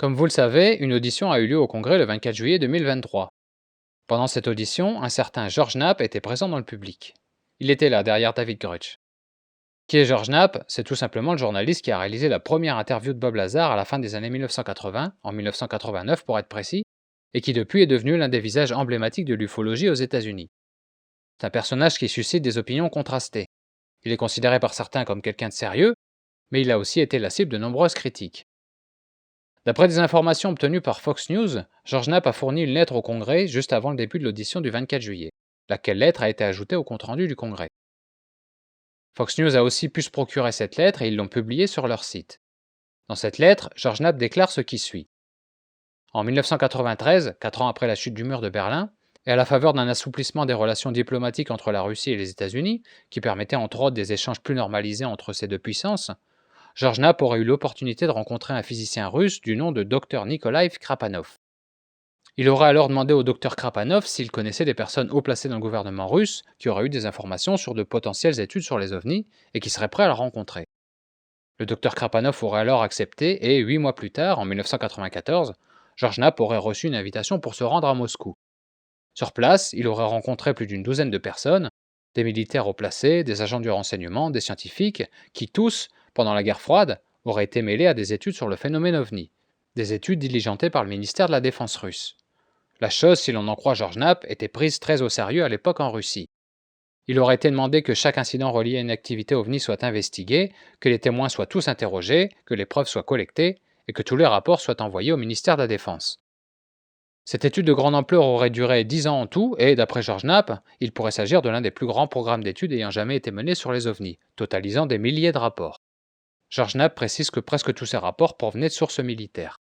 Comme vous le savez, une audition a eu lieu au Congrès le 24 juillet 2023. Pendant cette audition, un certain George Knapp était présent dans le public. Il était là, derrière David Grush. Qui est George Knapp? C'est tout simplement le journaliste qui a réalisé la première interview de Bob Lazar à la fin des années 1980, en 1989 pour être précis, et qui depuis est devenu l'un des visages emblématiques de l'ufologie aux États-Unis. C'est un personnage qui suscite des opinions contrastées. Il est considéré par certains comme quelqu'un de sérieux, mais il a aussi été la cible de nombreuses critiques. D'après des informations obtenues par Fox News, George Knapp a fourni une lettre au Congrès juste avant le début de l'audition du 24 juillet, laquelle lettre a été ajoutée au compte-rendu du Congrès. Fox News a aussi pu se procurer cette lettre et ils l'ont publiée sur leur site. Dans cette lettre, George Knapp déclare ce qui suit. En 1993, 4 ans après la chute du mur de Berlin, et à la faveur d'un assouplissement des relations diplomatiques entre la Russie et les États-Unis, qui permettait entre autres des échanges plus normalisés entre ces deux puissances, George Knapp aurait eu l'opportunité de rencontrer un physicien russe du nom de Dr Nikolaï Krapanov. Il aurait alors demandé au Dr Krapanov s'il connaissait des personnes haut placées dans le gouvernement russe qui auraient eu des informations sur de potentielles études sur les ovnis et qui seraient prêts à le rencontrer. Le Dr Krapanov aurait alors accepté et 8 mois plus tard, en 1994, George Knapp aurait reçu une invitation pour se rendre à Moscou. Sur place, il aurait rencontré plus d'une douzaine de personnes, des militaires haut placés, des agents du renseignement, des scientifiques, qui tous, pendant la guerre froide, auraient été mêlés à des études sur le phénomène OVNI, des études diligentées par le ministère de la Défense russe. La chose, si l'on en croit George Knapp, était prise très au sérieux à l'époque en Russie. Il aurait été demandé que chaque incident relié à une activité OVNI soit investigué, que les témoins soient tous interrogés, que les preuves soient collectées, et que tous les rapports soient envoyés au ministère de la Défense. Cette étude de grande ampleur aurait duré 10 ans en tout, et d'après George Knapp, il pourrait s'agir de l'un des plus grands programmes d'études ayant jamais été mené sur les ovnis, totalisant des milliers de rapports. George Knapp précise que presque tous ces rapports provenaient de sources militaires.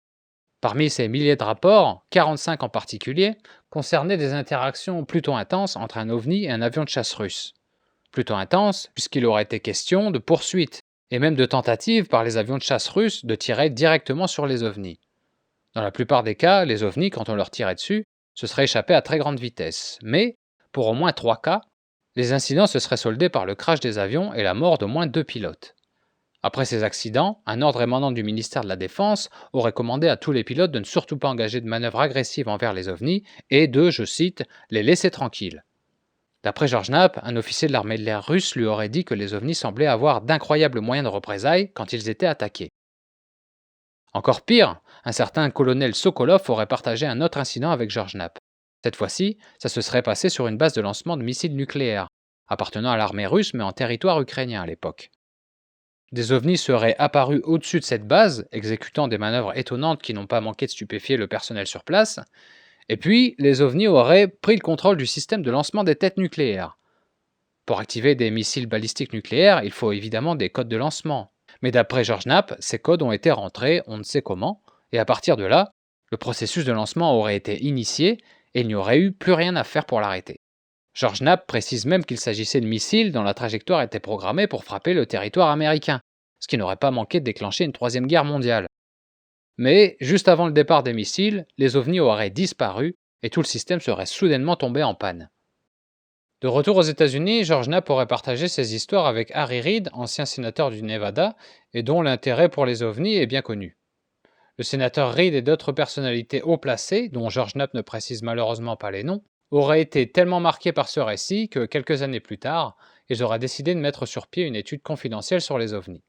Parmi ces milliers de rapports, 45 en particulier, concernaient des interactions plutôt intenses entre un ovni et un avion de chasse russe. Plutôt intenses, puisqu'il aurait été question de poursuites, et même de tentatives par les avions de chasse russes de tirer directement sur les ovnis. Dans la plupart des cas, les ovnis, quand on leur tirait dessus, se seraient échappés à très grande vitesse. Mais, pour au moins 3 cas, les incidents se seraient soldés par le crash des avions et la mort d'au moins 2 pilotes. Après ces accidents, un ordre émanant du ministère de la Défense aurait commandé à tous les pilotes de ne surtout pas engager de manœuvres agressives envers les ovnis et de, je cite, les laisser tranquilles. D'après George Knapp, un officier de l'armée de l'air russe lui aurait dit que les ovnis semblaient avoir d'incroyables moyens de représailles quand ils étaient attaqués. Encore pire, un certain colonel Sokolov aurait partagé un autre incident avec George Knapp. Cette fois-ci, ça se serait passé sur une base de lancement de missiles nucléaires, appartenant à l'armée russe mais en territoire ukrainien à l'époque. Des ovnis seraient apparus au-dessus de cette base, exécutant des manœuvres étonnantes qui n'ont pas manqué de stupéfier le personnel sur place, et puis les ovnis auraient pris le contrôle du système de lancement des têtes nucléaires. Pour activer des missiles balistiques nucléaires, il faut évidemment des codes de lancement. Mais d'après George Knapp, ces codes ont été rentrés on ne sait comment, et à partir de là, le processus de lancement aurait été initié et il n'y aurait eu plus rien à faire pour l'arrêter. George Knapp précise même qu'il s'agissait de missiles dont la trajectoire était programmée pour frapper le territoire américain, ce qui n'aurait pas manqué de déclencher une troisième guerre mondiale. Mais, juste avant le départ des missiles, les ovnis auraient disparu et tout le système serait soudainement tombé en panne. De retour aux États-Unis, George Knapp aurait partagé ses histoires avec Harry Reid, ancien sénateur du Nevada, et dont l'intérêt pour les ovnis est bien connu. Le sénateur Reid et d'autres personnalités haut placées, dont George Knapp ne précise malheureusement pas les noms, auraient été tellement marqués par ce récit que quelques années plus tard, ils auraient décidé de mettre sur pied une étude confidentielle sur les ovnis.